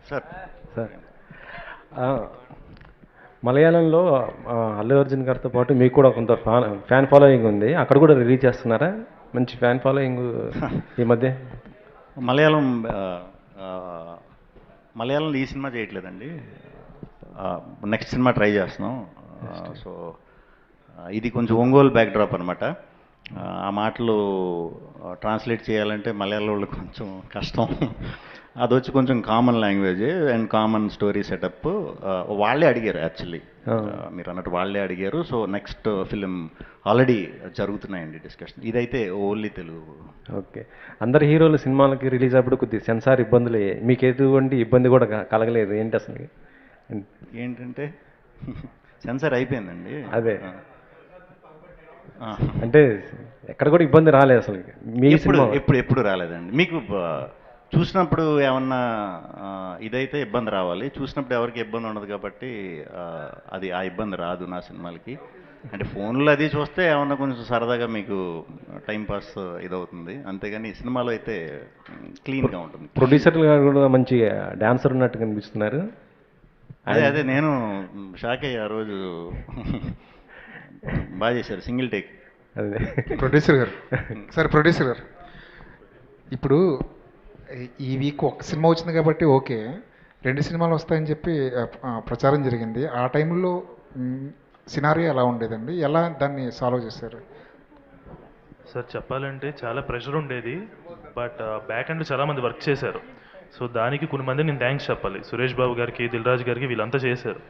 Sir sir మలయాళంలో అల్లు అర్జున్ గారితో పాటు మీకు కూడా కొంత ఫ్యాన్ ఫాలోయింగ్ ఉంది. అక్కడ కూడా రిలీజ్ చేస్తున్నారా? మంచి ఫ్యాన్ ఫాలోయింగ్ ఈ మధ్య. మలయాళం మలయాళంలో ఈ సినిమా చేయట్లేదండి. నెక్స్ట్ సినిమా ట్రై చేస్తున్నాం. సో ఇది కొంచెం ఒంగోలు బ్యాక్డ్రాప్ అనమాట. ఆ మాటలు ట్రాన్స్లేట్ చేయాలంటే మలయాళం వాళ్ళు కొంచెం కష్టం. అది వచ్చి కొంచెం common language and common story setup. వాళ్ళే అడిగారు యాక్చువల్లీ, మీరు అన్నట్టు వాళ్ళే అడిగారు. సో నెక్స్ట్ ఫిలిం ఆల్రెడీ జరుగుతున్నాయండి డిస్కషన్. ఇదైతే ఓన్లీ తెలుగు. ఓకే. అందరు హీరోలు సినిమాలకి రిలీజ్ అప్పుడు కొద్దిగా సెన్సార్ ఇబ్బందులు, మీకు ఎటువంటి ఇబ్బంది కూడా కలగలేదు ఏంటి అసలు? ఏంటంటే సెన్సార్ అయిపోయిందండి. అదే అంటే ఎక్కడ కూడా ఇబ్బంది రాలేదు అసలు మీ సినిమా? ఎప్పుడు రాలేదండి. మీకు చూసినప్పుడు ఏమన్నా ఇదైతే ఇబ్బంది రావాలి, చూసినప్పుడు ఎవరికి ఇబ్బంది ఉండదు కాబట్టి అది ఆ ఇబ్బంది రాదు నా సినిమాలకి. అంటే ఫోన్లో అది చూస్తే ఏమన్నా కొంచెం సరదాగా మీకు టైంపాస్ ఇదవుతుంది, అంతేగాని సినిమాలో అయితే క్లీన్గా ఉంటుంది. ప్రొడ్యూసర్లు గారు కూడా మంచి డాన్సర్ ఉన్నట్టు కనిపిస్తున్నారు. అదే నేను షాక్ అయ్యా ఆ రోజు. బాగా చేశారు, సింగిల్ టేక్. అదే ప్రొడ్యూసర్ గారు. సరే ప్రొడ్యూసర్ గారు, ఇప్పుడు ఈ వీక్ ఒక సినిమా వచ్చింది కాబట్టి ఓకే, 2 సినిమాలు వస్తాయని చెప్పి ప్రచారం జరిగింది. ఆ టైంలో సినారియో ఎలా ఉండేదండి? ఎలా దాన్ని సాల్వ్ చేశారు? సార్ చెప్పాలంటే చాలా ప్రెషర్ ఉండేది, బట్ బ్యాక్ అండ్ చాలామంది వర్క్ చేశారు. సో దానికి కొన్ని మంది నేను థ్యాంక్స్ చెప్పాలి. సురేష్ బాబు గారికి, దిల్ రాజు గారికి, వీళ్ళంతా చేశారు.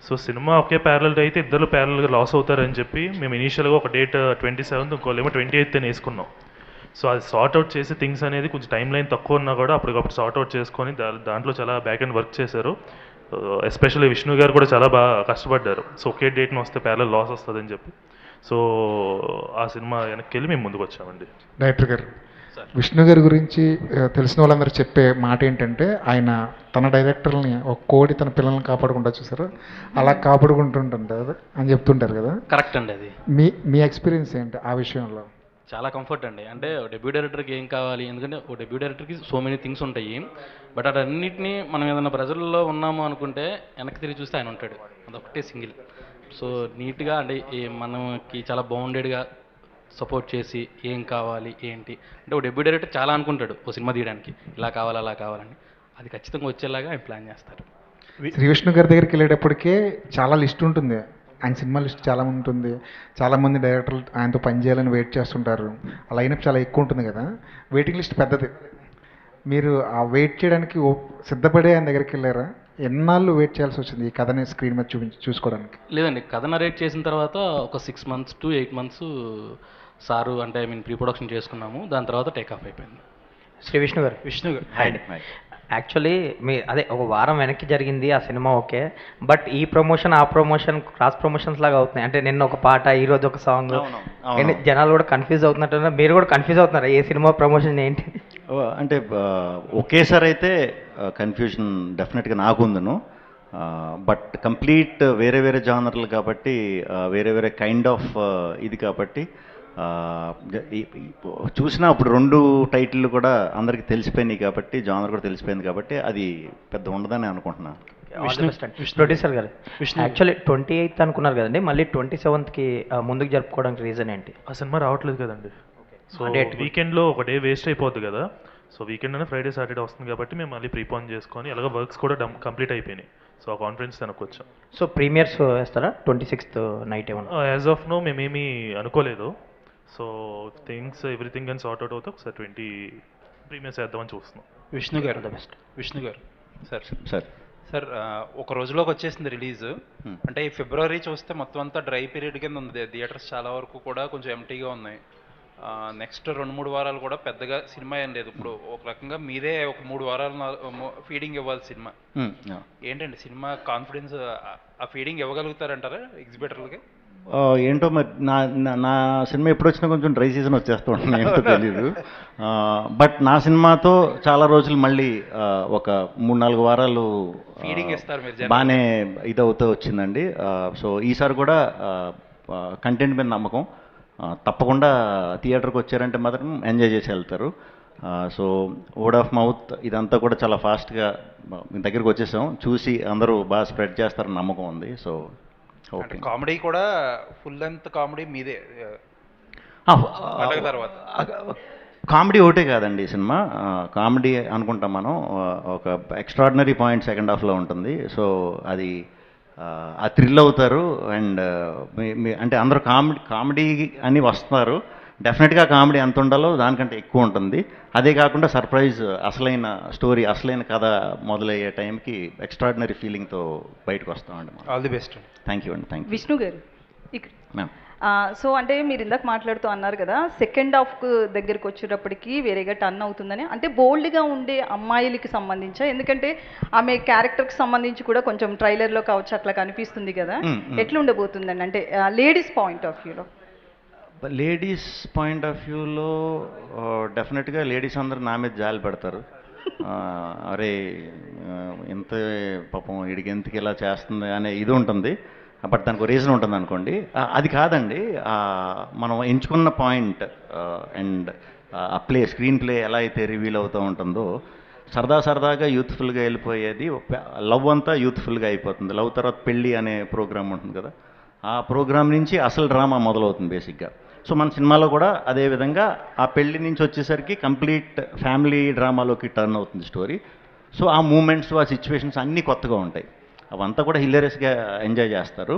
సో సినిమా ఒకే ప్యారల్ అయితే ఇద్దరు ప్యారల్గా లాస్ అవుతారని చెప్పి మేము ఇనీషియల్గా ఒక డేట్ 27th, ఇంకోలేమో 28th అని వేసుకున్నాం. సో అది సార్ట్అవుట్ చేసే థింగ్స్ అనేది కొంచెం టైం లైన్ తక్కువ ఉన్నా కూడా అప్పటికప్పుడు సార్ట్అవుట్ చేసుకొని దాంట్లో చాలా బ్యాక్ అండ్ వర్క్ చేశారు. ఎస్పెషల్లీ విష్ణు గారు కూడా చాలా బాగా కష్టపడ్డారు. సో ఒకే డేట్ని వస్తే ప్యారల్ లాస్ వస్తుందని చెప్పి, సో ఆ సినిమా వెనక్కి వెళ్ళి మేము ముందుకు వచ్చామండి. డైరెక్టర్ గారు, విష్ణు గారి గురించి తెలిసిన వాళ్ళందరూ చెప్పే మాట ఏంటంటే, ఆయన తన డైరెక్టర్ని ఒక కోడి తన పిల్లల్ని కాపాడుకుంటా చూసారు, అలా కాపాడుకుంటుంటారు అని చెప్తుంటారు కదా. కరెక్ట్ అండి. అది మీ ఎక్స్పీరియన్స్ ఏంటి ఆ విషయంలో? చాలా కంఫర్ట్ అండి. అంటే డెబ్యూ డైరెక్టర్కి ఏం కావాలి, ఎందుకంటే ఓ డెబ్యూ డైరెక్టర్కి సో మెనీ థింగ్స్ ఉంటాయి, బట్ అన్నింటినీ మనం ఏదైనా ప్రజల్లో ఉన్నాము అనుకుంటే వెనక్కి తిరిగి చూస్తే ఆయన ఉంటాడు. అదొకటే సింగిల్. సో నీట్గా అంటే మనకి చాలా బౌండెడ్గా సపోర్ట్ చేసి ఏం కావాలి ఏంటి అంటే, ఓ డెబ్యూ డైరెక్టర్ చాలా అనుకుంటాడు ఓ సినిమా తీయడానికి, ఇలా కావాలి అలా కావాలని, అది ఖచ్చితంగా వచ్చేలాగా ఆయన ప్లాన్ చేస్తారు. శ్రీ విష్ణు గారి దగ్గరికి వెళ్ళేటప్పటికే చాలా లిస్ట్ ఉంటుంది, ఆయన సినిమా లిస్ట్ చాలా ఉంటుంది, చాలామంది డైరెక్టర్లు ఆయనతో పనిచేయాలని వెయిట్ చేస్తుంటారు, ఆ లైనప్ చాలా ఎక్కువ ఉంటుంది కదా, వెయిటింగ్ లిస్ట్ పెద్దది. మీరు ఆ వెయిట్ చేయడానికి సిద్ధపడే ఆయన దగ్గరికి వెళ్ళారా? ఎన్నాళ్ళు వెయిట్ చేయాల్సి వచ్చింది ఈ కథని స్క్రీన్ మీద చూసుకోవడానికి? లేదండి, కథ నరేట్ చేసిన తర్వాత ఒక 6 months to 8 months సారు అంటే ప్రీ ప్రొడక్షన్ చేసుకున్నాము, దాని తర్వాత టేక్ ఆఫ్ అయిపోయింది. శ్రీ విష్ణు గారు. విష్ణు గారు యాక్చువల్లీ అదే ఒక వారం వెనక్కి జరిగింది ఆ సినిమా, ఓకే, బట్ ఈ ప్రమోషన్ ఆ ప్రమోషన్ క్రాస్ ప్రమోషన్స్ లాగా అవుతున్నాయి. అంటే నిన్న ఒక పాట, ఈరోజు ఒక సాంగ్, జనాలు కూడా కన్ఫ్యూజ్ అవుతున్నట్టు. మీరు కూడా కన్ఫ్యూజ్ అవుతున్నారా ఏ సినిమా ప్రమోషన్ ఏంటి? అంటే ఒకేసారి అయితే కన్ఫ్యూజన్ డెఫినెట్గా నాకు ఉందను, బట్ కంప్లీట్ వేరే వేరే జానర్లు కాబట్టి, వేరే వేరే కైండ్ ఆఫ్ ఇది కాబట్టి చూసినా అప్పుడు 2 టైటిళ్ళు కూడా అందరికీ తెలిసిపోయినాయి కాబట్టి, జానర్ కూడా తెలిసిపోయింది కాబట్టి అది పెద్ద ఉండదని అనుకుంటున్నాను. ప్రొడ్యూసర్ గారు, యాక్చువల్లీ 28th అనుకున్నారు కదండి, మళ్ళీ 27th ముందుకు జరుపుకోవడానికి రీజన్ ఏంటి? ఆ సినిమా రావట్లేదు కదండి. సో వీకెండ్లో ఒక డే వేస్ట్ అయిపోద్ది కదా. సో వీకెండ్ అనే ఫ్రైడే సాటర్డే వస్తుంది కాబట్టి మేము మళ్ళీ ప్రీపోన్ చేసుకొని, అలాగే వర్క్స్ కూడా కంప్లీట్ అయిపోయినాయి. సో ఆ కాన్ఫరెన్స్ వెనక్కి వచ్చాం. సో ప్రీమియర్స్ వేస్తారా 26th నైట్ ఏమన్నా? యాజ్ ఆఫ్ నో మేమేమీ అనుకోలేదు. సో థింగ్స్ ఎవ్రీథింగ్ అని సార్ట్ అవుట్ అవుతే ఒకసారి 20 ప్రీమియర్స్ వేద్దామని చూస్తున్నాం. విష్ణు గారు ద బెస్ట్. విష్ణు గారు సార్ ఒక రోజులోకి వచ్చేసింది రిలీజ్. అంటే ఈ ఫిబ్రవరి చూస్తే మొత్తం అంతా డ్రై పీరియడ్ కింద ఉంది, థియేటర్స్ చాలా వరకు కూడా కొంచెం ఎంటీగా ఉన్నాయి. నెక్స్ట్ 2-3 వారాలు కూడా పెద్దగా సినిమా ఏం లేదు. ఇప్పుడు ఒక రకంగా మీరే ఒక 3 వారాలు ఫీడింగ్ ఇవ్వాలి సినిమా. ఏంటండి సినిమా కాన్ఫిడెన్స్, ఆ ఫీడింగ్ ఇవ్వగలుగుతారంటారా ఎగ్జిబిటర్లకి? ఏంటో మరి నా సినిమా ఎప్పుడు వచ్చినా కొంచెం డ్రై సీజన్ వచ్చేస్తూ ఉంటుంది, ఏంటో తెలీదు. బట్ నా సినిమాతో చాలా రోజులు మళ్ళీ ఒక 3-4 వారాలు ఫీడింగ్ ఇస్తారు మీరు, బాగానే ఇదవుతూ వచ్చిందండి. సో ఈసారి కూడా కంటెంట్ మీద నమ్మకం, తప్పకుండా థియేటర్కి వచ్చారంటే మాత్రం ఎంజాయ్ చేసి వెళ్తారు. సో వర్డ్ ఆఫ్ మౌత్ ఇదంతా కూడా చాలా ఫాస్ట్గా మీ దగ్గరికి వచ్చేసాం, చూసి అందరూ బాగా స్ప్రెడ్ చేస్తారని నమ్మకం ఉంది. So okay. కామెడీ కూడా ఫుల్ లెంత్ కామెడీ మీదే పండగ తర్వాత. కామెడీ ఒకటే కాదండి ఈ సినిమా, కామెడీ అనుకుంటాం మనం, ఒక ఎక్స్ట్రాడినరీ పాయింట్ సెకండ్ హాఫ్లో ఉంటుంది. సో అది ఆ థ్రిల్ అవుతారు. అండ్ అంటే అందరూ కామెడీ అని వస్తున్నారు, డెఫినెట్గా కామెడీ ఎంత ఉండాలో దానికంటే ఎక్కువ ఉంటుంది. అదే కాకుండా సర్ప్రైజ్, అసలైన స్టోరీ, అసలైన కథ మొదలయ్యే టైంకి ఎక్స్ట్రాడినరీ ఫీలింగ్తో బయటకు వస్తామండి. All the best. Thank you అండి. Thank you. విష్ణు గారు ఇక్కడ మ్యామ్. సో అంటే మీరు ఇందాక మాట్లాడుతూ అన్నారు కదా, సెకండ్ హాఫ్ దగ్గరికి వచ్చేటప్పటికి వేరేగా టర్న్ అవుతుందని. అంటే బోల్డ్గా ఉండే అమ్మాయిలకి సంబంధించా, ఎందుకంటే ఆమె క్యారెక్టర్కి సంబంధించి కూడా కొంచెం ట్రైలర్లో కావచ్చు అట్లా కనిపిస్తుంది కదా, ఎట్లా ఉండబోతుందండి అంటే లేడీస్ పాయింట్ ఆఫ్ వ్యూలో? లేడీస్ పాయింట్ ఆఫ్ వ్యూలో డెఫినెట్గా లేడీస్ అందరూ నా మీద జాలి పెడతారు. అరే ఇంత పాపం వీడికి ఎందుకు ఇలా చేస్తుంది అనే ఇది ఉంటుంది. బట్ దానికి ఒక రీజన్ ఉంటుంది అనుకోండి. అది కాదండి, మనం ఎంచుకున్న పాయింట్ అండ్ ఆ స్క్రీన్ ప్లే ఎలా అయితే రివీల్ అవుతూ ఉంటుందో, సరదాగా యూత్ఫుల్గా వెళ్ళిపోయేది. లవ్ అంతా యూత్ఫుల్గా అయిపోతుంది. లవ్ తర్వాత పెళ్ళి అనే ప్రోగ్రామ్ ఉంటుంది కదా, ఆ ప్రోగ్రామ్ నుంచి అసలు డ్రామా మొదలవుతుంది బేసిక్గా. సో మన సినిమాలో కూడా అదేవిధంగా ఆ పెళ్లి నుంచి వచ్చేసరికి కంప్లీట్ ఫ్యామిలీ డ్రామాలోకి టర్న్ అవుతుంది స్టోరీ. సో ఆ మూమెంట్స్, ఆ సిచ్యువేషన్స్ అన్నీ కొత్తగా ఉంటాయి. అవంతా కూడా హిలేరియస్గా ఎంజాయ్ చేస్తారు.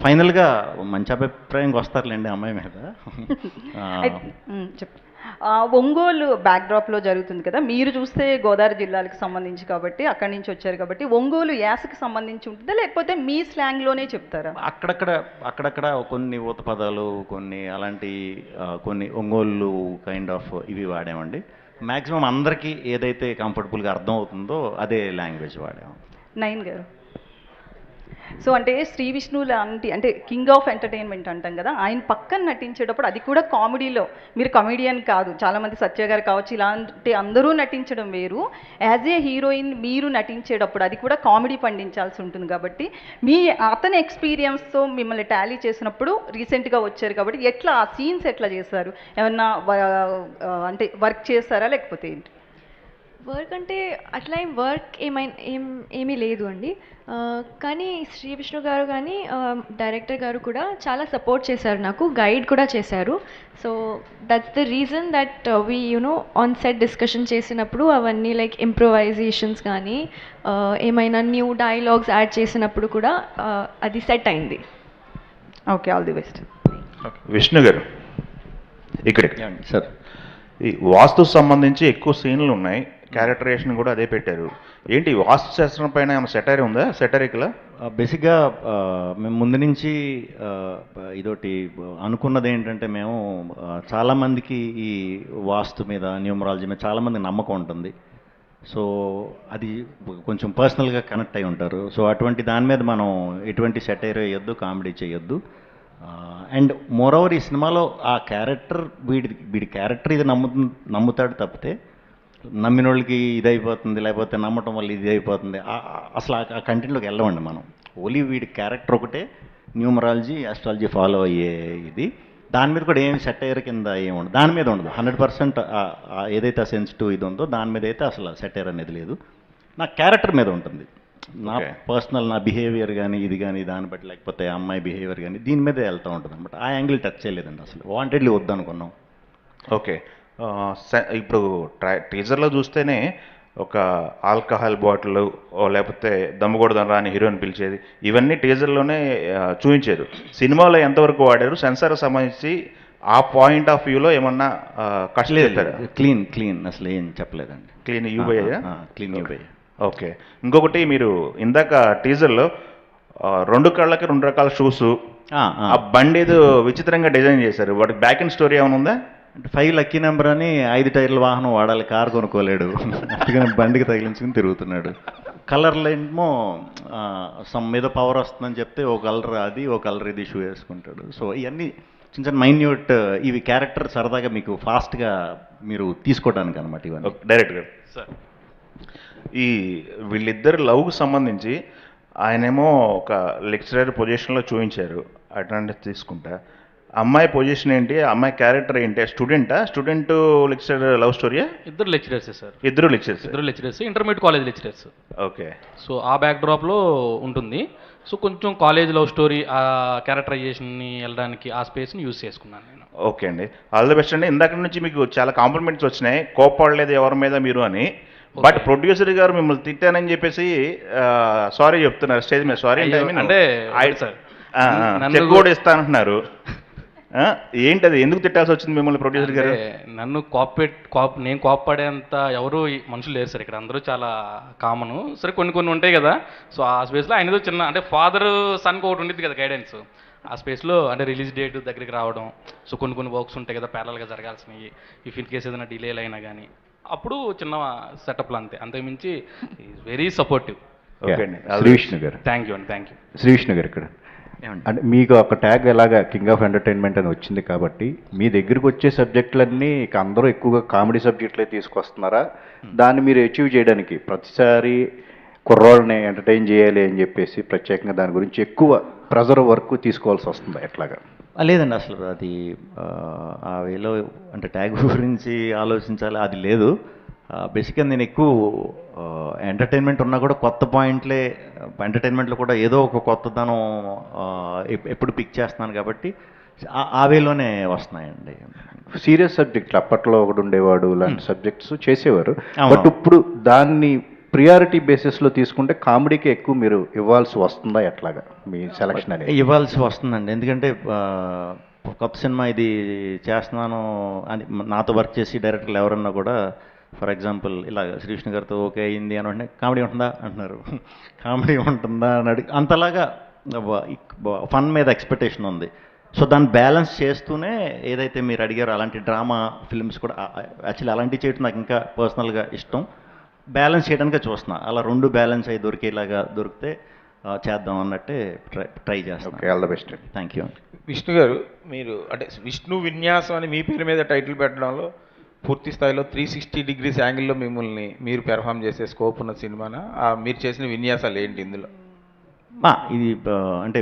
ఫైనల్గా మంచి అభిప్రాయంగా వస్తారులేండి అమ్మాయి మీద. చెప్పు. ఒంగోలు బ్యాక్డ్రాప్లో జరుగుతుంది కదా, మీరు చూస్తే గోదావరి జిల్లాలకు సంబంధించి కాబట్టి అక్కడి నుంచి వచ్చారు కాబట్టి ఒంగోలు యాసకి సంబంధించి ఉంటుందా లేకపోతే మీ స్లాంగ్లోనే చెప్తారా? అక్కడక్కడ కొన్ని ఊత పదాలు, కొన్ని అలాంటి కొన్ని ఒంగోలు కైండ్ ఆఫ్ ఇవి వాడామండి. మ్యాక్సిమం అందరికీ ఏదైతే కంఫర్టబుల్గా అర్థం అవుతుందో అదే లాంగ్వేజ్ వాడాము. నయన్ గారు, సో అంటే శ్రీ విష్ణు లాంటి అంటే కింగ్ ఆఫ్ ఎంటర్టైన్మెంట్ అంటాం కదా, ఆయన పక్కన నటించేటప్పుడు అది కూడా కామెడీలో, మీరు కమెడియన్ కాదు, చాలామంది సత్య గారు కావచ్చు ఇలాంటి అందరూ నటించడం వేరు, యాజ్ ఏ హీరోయిన్ మీరు నటించేటప్పుడు అది కూడా కామెడీ పండించాల్సి ఉంటుంది కాబట్టి అతని ఎక్స్పీరియన్స్తో మిమ్మల్ని టాలీ చేసినప్పుడు రీసెంట్గా వచ్చారు కాబట్టి ఎట్లా ఆ సీన్స్ ఎట్లా చేశారు? ఏమన్నా అంటే వర్క్ చేస్తారా లేకపోతే ఏంటి? వర్క్ అంటే అట్లా ఏమీ లేదు అండి. కానీ శ్రీ విష్ణు గారు కానీ డైరెక్టర్ గారు కూడా చాలా సపోర్ట్ చేశారు, నాకు గైడ్ కూడా చేశారు. So that's the reason that we on set discussion చేసినప్పుడు అవన్నీ లైక్ ఇంప్రొవైజేషన్స్ కానీ ఏమైనా న్యూ డైలాగ్స్ యాడ్ చేసినప్పుడు కూడా అది సెట్ అయింది. Okay, all the best. Vishnu గారు ఇక్కడ సార్, ఈ వాస్తు సంబంధించి ఎక్కువ సీన్లు ఉన్నాయి, క్యారెక్టరేషన్ కూడా అదే పెట్టారు. ఏంటి వాస్తు శాస్త్రం పైన ఏమైనా సెటైర్ ఉందా? సెటరిక్లా బేసిక్గా మేము ముందు నుంచి ఇదొకటి అనుకున్నది ఏంటంటే, మేము చాలామందికి ఈ వాస్తు మీద, న్యూమరాలజీ మీద చాలామంది నమ్మకం ఉంటుంది. సో అది కొంచెం పర్సనల్గా కనెక్ట్ అయి ఉంటారు. సో అటువంటి దాని మీద మనం ఎటువంటి సెటైర్ వేయొద్దు, కామెడీ చేయొద్దు. అండ్ మోరోవర్ ఈ సినిమాలో ఆ క్యారెక్టర్ వీడి క్యారెక్టర్ ఇది నమ్ముతాడు తప్పితే నమ్మిన వాళ్ళకి ఇది అయిపోతుంది, లేకపోతే నమ్మటం వల్ల ఇది అయిపోతుంది, అసలు ఆ కంటెంట్లోకి వెళ్ళమండి మనం. ఓన్లీ వీడి క్యారెక్టర్ ఒకటే న్యూమరాలజీ, ఆస్ట్రాలజీ ఫాలో అయ్యే ఇది. దాని మీద కూడా ఏమి సెటైర్ కింద ఏముండదు, దాని మీద ఉండదు. 100% ఏదైతే సెన్సిటివ్ ఇది ఉందో దాని మీద అయితే అసలు సెటైర్ అనేది లేదు. నా క్యారెక్టర్ మీద ఉంటుంది, నా పర్సనల్, నా బిహేవియర్ కానీ ఇది కానీ దాన్ని బట్టి, లేకపోతే అమ్మాయి బిహేవియర్ కానీ దీని మీదే వెళ్తూ ఉంటుంది అనమాట. ఆ యాంగిల్ టచ్ చేయలేదండి, అసలు వాంటెడ్లీ వద్దనుకున్నాం. ఓకే, ఇప్పుడు టీజర్లో చూస్తేనే ఒక ఆల్కహాల్ బాటిల్ లేకపోతే దమ్ముగొడదనరా అని హీరోని పిలిచేది, ఇవన్నీ టీజర్లోనే చూపించారు. సినిమాలో ఎంతవరకు వాడారు? సెన్సార్కి సంబంధించి ఆ పాయింట్ ఆఫ్ వ్యూలో ఏమన్నా కష్టలేదా? క్లీన్ అసలు ఏం చెప్పలేదండి. క్లీన్ యూబయ్యా? క్లీన్ యూబయ్య. ఓకే. ఇంకొకటి, మీరు ఇందాక టీజర్లో 2 కళ్ళకి 2 రకాల షూస్, ఆ బండి ఏదో విచిత్రంగా డిజైన్ చేశారు, వాటికి బ్యాక్ అండ్ స్టోరీ ఏమైనా ఉందా? అంటే 5 లక్కీ నెంబర్ అని 5 టైర్ల వాహనం వాడాలి, కారు కొనుక్కోలేడు, అందుకని బండికి తగిలించుకుని తిరుగుతున్నాడు. కలర్లో ఏమో సమ్ మీద పవర్ వస్తుందని చెప్తే ఓ కలర్ అది, ఓ కలర్ ఇది షూ వేసుకుంటాడు. సో ఇవన్నీ చిన్న చిన్న మైన్యూట్ ఇవి క్యారెక్టర్ సరదాగా మీకు ఫాస్ట్గా మీరు తీసుకోవడానికి అనమాట ఇవన్నీ. డైరెక్ట్ గారు సార్, ఈ వీళ్ళిద్దరు లవ్కి సంబంధించి ఆయనేమో ఒక లెక్చరర్ పొజిషన్లో చూపించారు, అటెండెన్స్ తీసుకుంటా. అమ్మాయి పొజిషన్ ఏంటి, అమ్మాయి క్యారెక్టర్ ఏంటి, స్టూడెంట్ లెక్చరర్ లవ్ స్టోరీయా? ఇద్దరు లెక్చరర్సే సార్. ఇద్దరు లెక్చరర్స్. ఇద్దరు lecturers, intermediate college lecturers. Okay. So ఆ బ్యాక్ డ్రాప్లో ఉంటుంది. సో కొంచెం కాలేజ్ లవ్ స్టోరీ ఆ క్యారెక్టరైజేషన్ని వెళ్ళడానికి ఆ స్పేస్ని యూజ్ చేసుకున్నాను నేను. ఓకే అండి, ఆల్ ది బెస్ట్ అండి. ఇందాక నుంచి మీకు చాలా కాంప్లిమెంట్స్ వచ్చినాయి, కోప్పడలేదు ఎవరి మీద మీరు అని. బట్ ప్రొడ్యూసర్ గారు మిమ్మల్ని తిట్టానని చెప్పేసి సారీ చెప్తున్నారు స్టేజ్ మీద. సారీ అంటే చెక్ కూడా ఇస్తానంటున్నారు. ఏంటి అది, ఎందుకు తిట్టాల్సి వచ్చింది మిమ్మల్ని ప్రొడ్యూసర్ గారు? నన్ను నేను కోప్పడేంత ఎవరు మనుషులు లేరు సార్ ఇక్కడ, అందరూ చాలా కామను. సరే కొన్ని ఉంటాయి కదా, సో ఆ స్పేస్లో ఆయనదో చిన్న అంటే ఫాదర్ సన్కి ఒకటి ఉండిద్ది కదా గైడెన్స్, ఆ స్పేస్లో అంటే రిలీజ్ డేట్ దగ్గరికి రావడం, సో కొన్ని వర్క్స్ ఉంటాయి కదా ప్యారల్గా జరగాల్సినవి, ఇఫ్ ఇన్ కేసు ఏదైనా డిలేలు అయినా కానీ అప్పుడు చిన్న సెటప్లు అంతకుమించి ఈజ్ వెరీ సపోర్టివ్. ఓకే అండి, శ్రీ విష్ణు గారు. థ్యాంక్ యూ అండి, థ్యాంక్ యూ. శ్రీ విష్ణు గారు ఇక్కడ అంటే మీకు ఒక ట్యాగ్ ఎలాగా కింగ్ ఆఫ్ ఎంటర్టైన్మెంట్ అని వచ్చింది కాబట్టి మీ దగ్గరికి వచ్చే సబ్జెక్టులన్నీ ఇక అందరూ ఎక్కువగా కామెడీ సబ్జెక్టులే తీసుకొస్తున్నారా? దాన్ని మీరు అచీవ్ చేయడానికి ప్రతిసారి కుర్రోళ్ళని ఎంటర్టైన్ చేయాలి అని చెప్పేసి ప్రత్యేకంగా దాని గురించి ఎక్కువ ప్రెజర్ వర్క్ తీసుకోవాల్సి వస్తుందా ఎట్లాగా? లేదండి, అసలు అది ఆ వేలో అంటే ట్యాగ్ గురించి ఆలోచించాలి అది లేదు. బేసిక్గా నేను ఎక్కువ ఎంటర్టైన్మెంట్ ఉన్నా కూడా కొత్త పాయింట్లే, ఎంటర్టైన్మెంట్లో కూడా ఏదో ఒక కొత్తదనం ఎప్పుడు పిక్ చేస్తున్నాను కాబట్టి ఆ వేలోనే వస్తున్నాయండి. సీరియస్ సబ్జెక్టులు అప్పట్లో ఒకటి ఉండేవాడు, ఇలాంటి సబ్జెక్ట్స్ చేసేవారు. బట్ ఇప్పుడు దాన్ని ప్రియారిటీ బేసిస్లో తీసుకుంటే కామెడీకి ఎక్కువ మీరు ఇవ్వాల్సి వస్తుందా ఎట్లాగా మీ సెలక్షన్ అనేది? ఇవ్వాల్సి వస్తుందండి, ఎందుకంటే కొత్త సినిమా ఇది చేస్తున్నాను అని నాతో వర్క్ చేసి డైరెక్టర్లు ఎవరన్నా కూడా ఫర్ ఎగ్జాంపుల్ ఇలా శ్రీకృష్ణ గారితో ఓకే అయింది అని అంటే కామెడీ ఉంటుందా అంటున్నారు, కామెడీ ఉంటుందా అని అడిగి అంతలాగా ఫన్ మీద ఎక్స్పెక్టేషన్ ఉంది. సో దాన్ని బ్యాలెన్స్ చేస్తూనే ఏదైతే మీరు అడిగారో అలాంటి డ్రామా ఫిల్మ్స్ కూడా యాక్చువల్లీ అలాంటివి చేయడం నాకు ఇంకా పర్సనల్గా ఇష్టం. బ్యాలెన్స్ చేయడానికే చూస్తున్నా, అలా రెండు బ్యాలెన్స్ అయ్యి దొరికేలాగా దొరికితే చేద్దాం అన్నట్టే ట్రై చేస్తాం. Okay, all the best. Thank you. Vishnu గారు, మీరు అంటే విష్ణు విన్యాసం అని మీ పేరు మీద టైటిల్ పెట్టడంలో పూర్తి స్థాయిలో 360 degrees యాంగిల్లో మిమ్మల్ని మీరు పెర్ఫామ్ చేసే స్కోప్ ఉన్న సినిమానా? మీరు చేసిన విన్యాసాలు ఏంటి ఇందులో? ఇది అంటే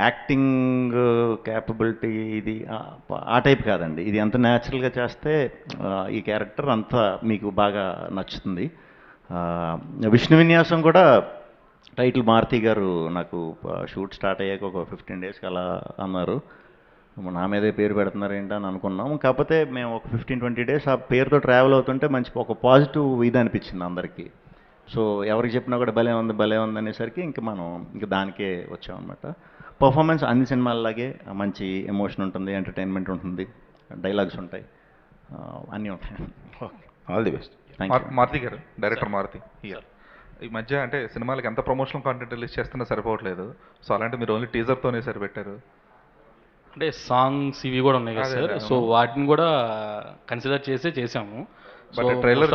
యాక్టింగ్ క్యాపబిలిటీ ఇది ఆ టైప్ కాదండి, ఇది ఎంత న్యాచురల్గా చేస్తే ఈ క్యారెక్టర్ అంత మీకు బాగా నచ్చుతుంది. విష్ణు విన్యాసం కూడా టైటిల్ మారుతి గారు నాకు షూట్ స్టార్ట్ అయ్యాక ఒక 15 days అలా అన్నారు, నా మీదే పేరు పెడుతున్నారు ఏంటి అని అనుకున్నాం. కాకపోతే మేము ఒక 15-20 days ఆ పేరుతో ట్రావెల్ అవుతుంటే మంచి ఒక పాజిటివ్ ఇది అనిపించింది అందరికీ. సో ఎవరికి చెప్పినా కూడా భలే ఉంది అనేసరికి మనం దానికే వచ్చామన్నమాట. పర్ఫార్మెన్స్ అన్ని సినిమాల్లాగే మంచి ఎమోషన్ ఉంటుంది, ఎంటర్టైన్మెంట్ ఉంటుంది, డైలాగ్స్ ఉంటాయి, అన్నీ ఉంటాయి. All the best. మారుతి గారు, డైరెక్టర్ మారుతి హియర్. ఈ మధ్య అంటే సినిమాలకి ఎంత ప్రమోషనల్ కాంటెంట్ రిలీజ్ చేస్తున్నా సరిపోవట్లేదు, సో అలాంటి మీరు ఓన్లీ టీజర్తోనే సరిపెట్టారు. అంటే సాంగ్స్ ఇవి కూడా ఉన్నాయి కదా సార్, సో వాటిని కూడా కన్సిడర్ చేసాము. బట్ ట్రైలర్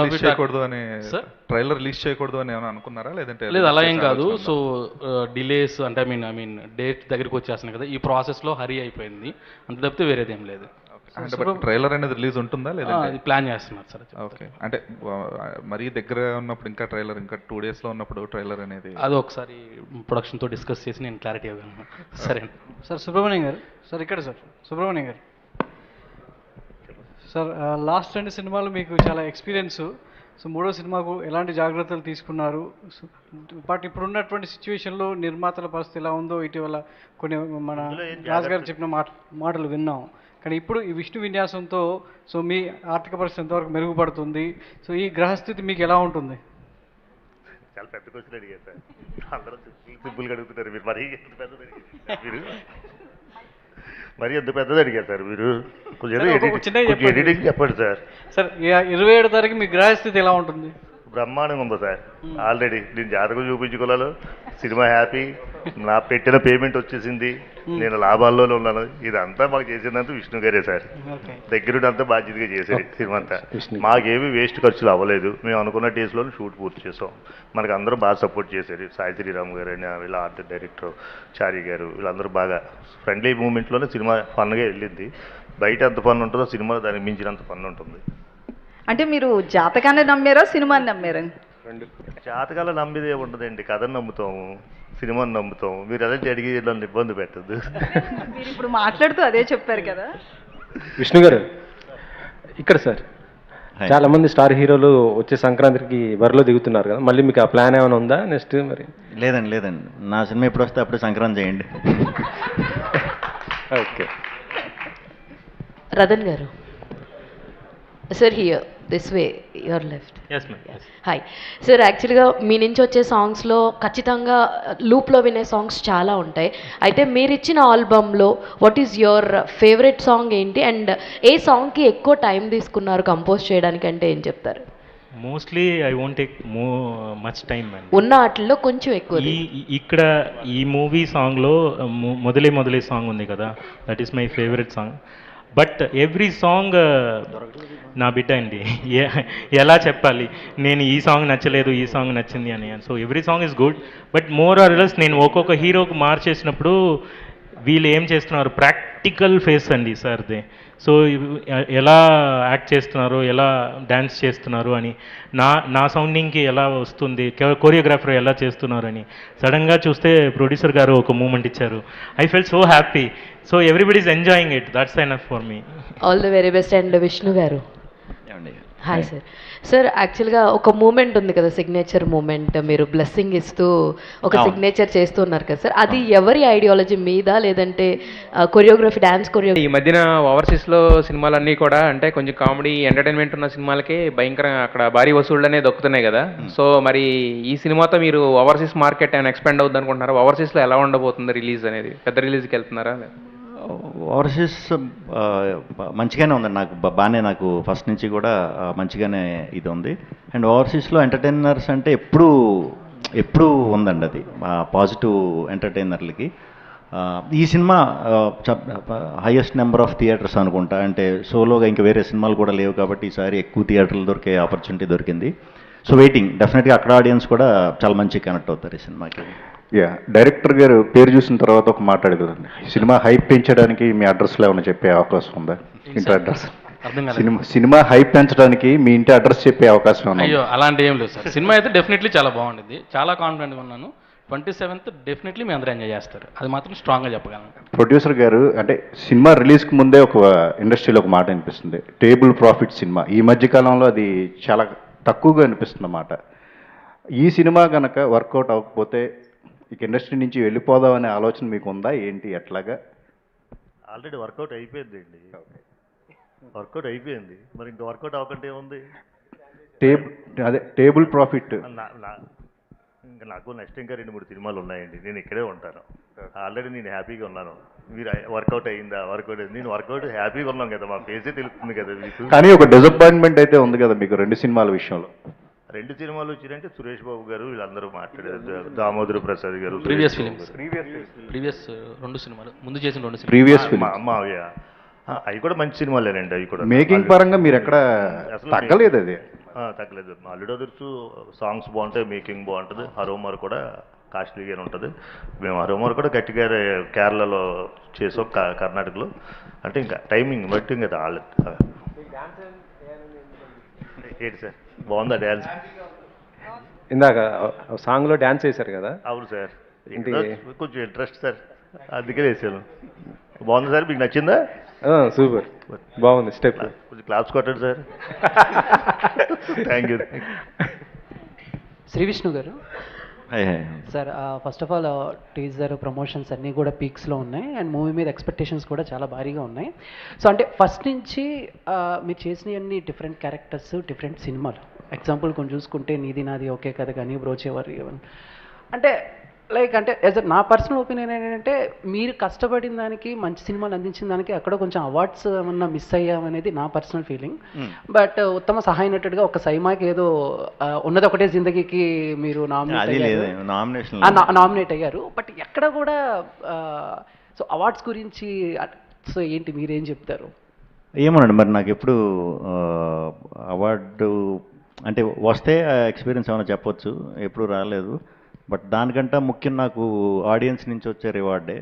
రిలీజ్ చేయకూడదు అని ఏమైనా అనుకున్నారా? లేదంటే లేదు, అలా ఏం కాదు. సో డిలేస్ అంటే ఐ మీన్ డేట్ దగ్గరికి వచ్చేస్తున్నాయి కదా, ఈ ప్రాసెస్లో హరీ అయిపోయింది, అంత తప్పితే వేరేదేం లేదు. అంటే ట్రైలర్ అనేది రిలీజ్ ఉంటుందా లేదా? అది ప్లాన్ చేస్తున్నారు సార్. ఓకే, అంటే మరీ దగ్గర ఉన్నప్పుడు ఇంకా ట్రైలర్, ఇంకా 2 daysలో ఉన్నప్పుడు ట్రైలర్ అనేది అది ఒకసారి ప్రొడక్షన్తో డిస్కస్ చేసి నేను క్లారిటీ ఇవ్వగలను. సరే సార్. సుబ్రహ్మణ్యం గారు సార్, ఇక్కడ సార్ సుబ్రహ్మణ్యం గారు సార్, లాస్ట్ 2 సినిమాలు మీకు చాలా ఎక్స్పీరియన్స్. సో 3వ సినిమాకు ఎలాంటి జాగ్రత్తలు తీసుకున్నారు? బట్ ఇప్పుడున్నటువంటి సిచ్యువేషన్లో నిర్మాతల పరిస్థితి ఎలా ఉందో ఇటీవల కొన్ని మన రాజు గారు చెప్పిన మాటలు విన్నాం. కానీ ఇప్పుడు ఈ విష్ణు విన్యాసంతో సో మీ ఆర్థిక పరిస్థితి ఎంతవరకు మెరుగుపడుతుంది? సో ఈ గ్రహస్థితి మీకు ఎలా ఉంటుంది? చాలా పెద్ద క్వశ్చన్ అడిగారు సార్, అందరూ సింపుల్గా అడుగుతున్నారు, మీరు మరీ ఎంత పెద్దది అడిగారు సార్. మీరు కొంచెం ఎడిటింగ్ చెప్పండి సార్. సార్ 27వ తారీఖు మీ గ్రహస్థితి ఎలా ఉంటుంది? బ్రహ్మాండంగా ఉందా సార్. ఆల్రెడీ నేను జాతకం చూపించుకోలేదు, సినిమా హ్యాపీ, నా పెట్టిన పేమెంట్ వచ్చేసింది, నేను లాభాల్లోనే ఉన్నాను. ఇదంతా మాకు చేసిందంతా విష్ణు గారే సార్, దగ్గరుండి అంతా బాధ్యతగా చేసేది సినిమా అంతా. మాకేమీ వేస్ట్ ఖర్చులు అవ్వలేదు, మేము అనుకున్న డేస్లో షూట్ పూర్తి చేసాం. మనకు అందరూ బాగా సపోర్ట్ చేశారు, సాయి శ్రీరామ్ గారు అని వీళ్ళ ఆర్ట్ డైరెక్టర్ చారి గారు, వీళ్ళందరూ బాగా ఫ్రెండ్లీ మూమెంట్లోనే సినిమా ఫన్గా వెళ్ళింది. బయట ఎంత ఫన్ ఉంటుందో సినిమాలో దానికి మించినంత ఫన్ ఉంటుంది. అంటే మీరు జాతకాన్ని నమ్మారా సినిమాని నమ్మారా? జాతకాలు నమ్మిదే ఉండదండి, కథను నమ్ముతాము, సినిమాని నమ్ముతాము. మీరు అలాంటి అడిగి నన్ను ఇబ్బంది పెట్టద్దు. మీరు ఇప్పుడు మాట్లాడుతూ అదే చెప్పారు కదా. విష్ణు గారు ఇక్కడ సార్ చాలా మంది స్టార్ హీరోలు వచ్చే సంక్రాంతికి బరిలో దిగుతున్నారు కదా, మళ్ళీ మీకు ఆ ప్లాన్ ఏమైనా ఉందా నెక్స్ట్? మరి లేదండి, నా సినిమా ఎప్పుడు వస్తే అప్పుడు సంక్రాంతి చేయండి. Okay. Ratan garu sir, here this way, your left. Yes ma'am. Hi sir, actually మీ నుంచి వచ్చే సాంగ్స్లో ఖచ్చితంగా లూప్లో వినే సాంగ్స్ చాలా ఉంటాయి. అయితే మీరు ఇచ్చిన ఆల్బమ్లో what is your favourite song ఏంటి, అండ్ ఏ సాంగ్కి ఎక్కువ టైం తీసుకున్నారు కంపోజ్ చేయడానికి అంటే ఏం చెప్తారు? Mostly I won't take much time అండి. ఉన్న వాటిల్లో కొంచెం ఎక్కువ. ఇక్కడ ఈ మూవీ సాంగ్లో మొదలే సాంగ్ ఉంది కదా, that is my favourite song. But every song నా బిడ్డ అండి, ఎలా చెప్పాలి, నేను ఈ సాంగ్ నచ్చలేదు, ఈ సాంగ్ నచ్చింది అని. So every song is good, but more or less నేను ఒక్కొక్క హీరోకి మార్చేసినప్పుడు వీళ్ళు ఏం చేస్తున్నారు, ప్రాక్టికల్ ఫేస్ అండి సార్దే. సో ఎలా యాక్ట్ చేస్తున్నారు, ఎలా డ్యాన్స్ చేస్తున్నారు అని, నా సౌండింగ్కి ఎలా వస్తుంది, కొరియోగ్రాఫర్ ఎలా చేస్తున్నారు అని సడన్గా చూస్తే ప్రొడ్యూసర్ గారు ఒక మూమెంట్ ఇచ్చారు. I fell so happy. So everybody is enjoying it, that's enough for me. All the very best. And Vishnu garu hi sir. Sir యాక్చువల్గా ఒక మూమెంట్ ఉంది కదా, సిగ్నేచర్ మూమెంట్, మీరు బ్లెస్సింగ్ ఇస్తూ ఒక సిగ్నేచర్ చేస్తున్నారు కదా సార్, అది ఎవరి ఐడియాలజీ మీద, లేదంటే కొరియోగ్రఫీ, డాన్స్ కొరియోగ్రఫీ? ఈ మధ్యన ఓవర్సీస్లో సినిమాలన్నీ కూడా అంటే కొంచెం కామెడీ ఎంటర్టైన్మెంట్ ఉన్న సినిమాలకి భయంకరంగా అక్కడ భారీ వసూళ్ళు అనేది దొక్కుతున్నాయి కదా. సో మరి ఈ సినిమాతో మీరు ఓవర్సీస్ మార్కెట్ ఏమైనా ఎక్స్పెండ్ అవుతుంది అనుకుంటున్నారా? ఓవర్సీస్లో ఎలా ఉండబోతుంది రిలీజ్ అనేది? పెద్ద రిలీజ్కి వెళ్తున్నారా? ఓవర్సీస్ మంచిగానే ఉందండి, నాకు బాగానే, నాకు ఫస్ట్ నుంచి కూడా మంచిగానే ఇది ఉంది. అండ్ ఓవర్సీస్లో ఎంటర్టైనర్స్ అంటే ఎప్పుడూ ఉందండి, అది పాజిటివ్ ఎంటర్టైనర్లకి. ఈ cinema highest number of theatres అనుకుంటా, అంటే సోలోగా ఇంకా వేరే సినిమాలు కూడా లేవు కాబట్టి ఈసారి ఎక్కువ థియేటర్లు దొరికే ఆపర్చునిటీ దొరికింది. సో వెయిటింగ్, డెఫినెట్గా అక్కడ ఆడియన్స్ కూడా చాలా మంచిగా కనెక్ట్ అవుతారు ఈ సినిమాకి. డైరెక్టర్ గారు పేరు చూసిన తర్వాత ఒక మాట్లాడేదండి, సినిమా హైప్ పెంచడానికి మీ అడ్రస్లో ఏమైనా చెప్పే అవకాశం ఉందా? ఇంటి అడ్రస్, సినిమా హైప్ పెంచడానికి మీ ఇంటి అడ్రస్ చెప్పే అవకాశం ఉందా? అయ్యో అలాంటి ఏం లేదు సార్, సినిమా అయితే డెఫినెట్లీ చాలా బాగుంటుంది, చాలా కాన్ఫిడెంట్గా ఉన్నాను. 27th డెఫినెట్లీ మీ అందరూ ఎంజాయ్ చేస్తారు, అది మాత్రం స్ట్రాంగ్గా చెప్పగలను. ప్రొడ్యూసర్ గారు అంటే సినిమా రిలీజ్కి ముందే ఒక ఇండస్ట్రీలో ఒక మాట అనిపిస్తుంది, టేబుల్ ప్రాఫిట్ సినిమా. ఈ మధ్యకాలంలో అది చాలా తక్కువగా అనిపిస్తుంది అన్నమాట. ఈ సినిమా కనుక వర్కౌట్ అవ్వకపోతే ఇక ఇండస్ట్రీ నుంచి వెళ్ళిపోదామనే ఆలోచన మీకు ఉందా ఏంటి, ఎట్లాగా? ఆల్రెడీ వర్కౌట్ అయిపోయింది అండి, వర్కౌట్ అయిపోయింది, మరి ఇంకా వర్కౌట్ అవ్వకంటే ఏముంది? Table profit. ఇంకా నాకు నెక్స్ట్ ఇంకా 2-3 సినిమాలు ఉన్నాయండి, నేను ఇక్కడే ఉంటాను. ఆల్రెడీ నేను హ్యాపీగా ఉన్నాను. మీరు వర్కౌట్ అయిందా, వర్కౌట్ అయింది, నేను వర్కౌట్ హ్యాపీగా ఉన్నాం కదా, మా ఫేసే తెలుస్తుంది కదా మీకు. కానీ ఒక డిసప్పాయింట్మెంట్ అయితే ఉంది కదా మీకు 2 సినిమాల విషయంలో. 2 సినిమాలు వచ్చినాయంటే సురేష్ బాబు గారు వీళ్ళందరూ మాట్లాడారు, దామోదర్ ప్రసాద్ గారు, ప్రీవియస్ 2 సినిమాలు ముందు చేసిన 2 సినిమాలు, ప్రీవియస్ ఫిల్మ్ అవి కూడా మంచి సినిమాలేనండి. అవి కూడా మేకింగ్ పరంగా మీరు ఎక్కడ తగ్గలేదు, అది తగ్గలేదు. అల్లుడు తెలుసు, సాంగ్స్ బాగుంటాయి, మేకింగ్ బాగుంటుంది. హరోమర్ కూడా కాస్ట్లీగానే ఉంటుంది. మేము హరోమర్ కూడా గట్టిగా కేరళలో చేసాం, కర్ణాటకలో. అంటే ఇంకా టైమింగ్ బట్టి కదా వాళ్ళు. ఏంటి సార్, బాగుందా డ్యాన్స్? ఇందాక సాంగ్లో డ్యాన్స్ వేశారు కదా? అవును సార్, కొంచెం ఇంట్రెస్ట్ సార్, అందుకే వేసాను. బాగుంది సార్, మీకు నచ్చిందా? సూపర్, బాగుంది స్టెప్. కొంచెం క్లాప్స్ కొట్టండి sir. Thank you. Shri Vishnu గారు sir, first of all teaser promotions అన్నీ కూడా పీక్స్లో ఉన్నాయి, అండ్ మూవీ మీద ఎక్స్పెక్టేషన్స్ కూడా చాలా భారీగా ఉన్నాయి. సో అంటే ఫస్ట్ నుంచి మీరు చేసినవన్నీ డిఫరెంట్ క్యారెక్టర్స్, డిఫరెంట్ సినిమాలు. ఎగ్జాంపుల్ కొంచెం చూసుకుంటే నీది నాది ఓకే కథ కానీ, బ్రోచేవారు, అంటే లైక్ అంటే యాజ్ నా పర్సనల్ ఒపీనియన్ ఏంటంటే మీరు కష్టపడిన దానికి, మంచి సినిమాలు అందించిన దానికి అక్కడ కొంచెం అవార్డ్స్ ఏమన్నా మిస్ అయ్యామనేది నా పర్సనల్ ఫీలింగ్. బట్ ఉత్తమ సహాయ నటుడిగా ఒక సైమాకి ఏదో ఉన్నది ఒకటే జిందగీకి మీరు నామినేట్ అయ్యారు, బట్ ఎక్కడ కూడా సో అవార్డ్స్ గురించి సో ఏంటి మీరేం చెప్తారు? ఏమోనండి, మరి నాకు ఎప్పుడు అవార్డు అంటే వస్తే ఎక్స్పీరియన్స్ ఏమైనా చెప్పొచ్చు, ఎప్పుడు రాలేదు. బట్ దానికంటే ముఖ్యం నాకు ఆడియన్స్ నుంచి వచ్చే రివార్డే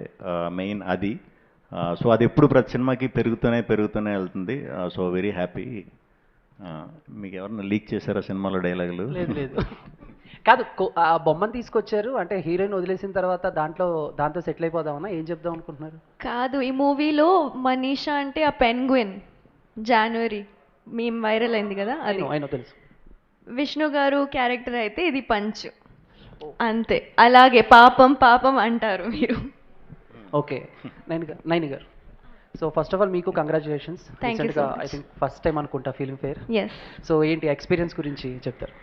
మెయిన్, అది. సో అది ఎప్పుడు ప్రతి సినిమాకి పెరుగుతూనే వెళ్తుంది. So very happy. మీకు ఎవరన్నా లీక్ చేశారా సినిమాలో డైలాగులు? లేదు లేదు కాదు, ఆ బొమ్మను తీసుకొచ్చారు అంటే హీరోయిన్ వదిలేసిన తర్వాత దాంతో సెటిల్ అయిపోదామన్నా ఏం చెప్దాం అనుకుంటున్నారు? కాదు, ఈ మూవీలో మనీషా అంటే ఆ పెన్గ్విన్ జనవరి మేము వైరల్ అయింది కదా, అది అయినా తెలుసు. విష్ణు గారు క్యారెక్టర్ అయితే ఇది పంచ్, అంతే. అలాగే పాపం పాపం అంటారు మీరు. ఓకే, నైని గారు, సో ఫస్ట్ ఆఫ్ ఆల్ మీకు congratulations. Thank you so much. I think first time అనుకుంటా ఫిల్మ్ ఫేర్. ఎస్. సో ఏంటి ఎక్స్పీరియన్స్ గురించి చెప్తారు?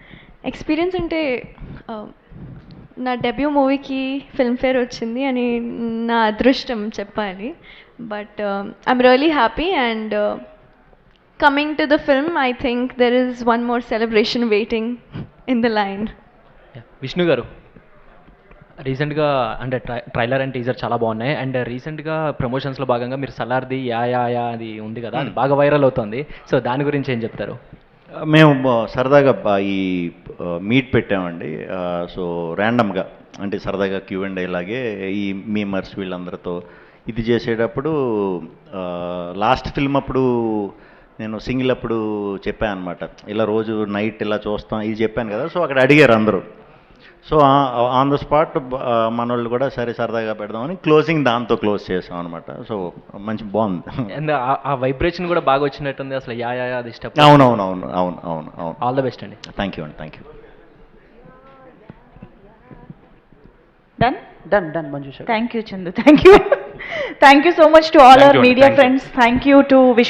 ఎక్స్పీరియన్స్ అంటే నా డెబ్యూ మూవీకి ఫిల్మ్ఫేర్ వచ్చింది అని నా అదృష్టం చెప్పాలి. But I'm really happy and coming to the film I think there is one more celebration waiting in the line. Vishnu గారు, రీసెంట్గా అంటే ట్రైలర్ అండ్ టీజర్ చాలా బాగున్నాయి. అండ్ రీసెంట్గా ప్రమోషన్స్లో భాగంగా మీరు సలార్ది యా యా యా అది ఉంది కదా, అది బాగా వైరల్ అవుతుంది. సో దాని గురించి ఏం చెప్తారు? మేము సరదాగా ఈ మీట్ పెట్టామండి. సో ర్యాండమ్గా అంటే సరదాగా Q&A లాగే ఈ మీమర్స్ వీళ్ళందరితో ఇది చేసేటప్పుడు లాస్ట్ ఫిల్మ్ అప్పుడు నేను సింగిల్ అప్పుడు చెప్పాను అనమాట, ఇలా రోజు నైట్ ఇలా చూస్తాం ఇది చెప్పాను కదా. సో అక్కడ అడిగారు అందరూ. సో ఆన్ ద స్పాట్ మనోళ్ళు కూడా సరే సరదాగా పెడదామని క్లోజింగ్ దాంతో క్లోజ్ చేసాం అనమాట. సో మంచి బాగుంది. అండ్ ఆ వైబ్రేషన్ కూడా బాగా వచ్చినట్టుంది అసలు యా యా అది ఇష్టం. అవునవునవును అవును అవును అవును. ఆల్ ద బెస్ట్ అండి. థ్యాంక్ యూ అండి, thank you. Done, Manjusha. Thank you, Chandu. Thank you. Thank you so much to all our media friends. Thank you to Vishnu.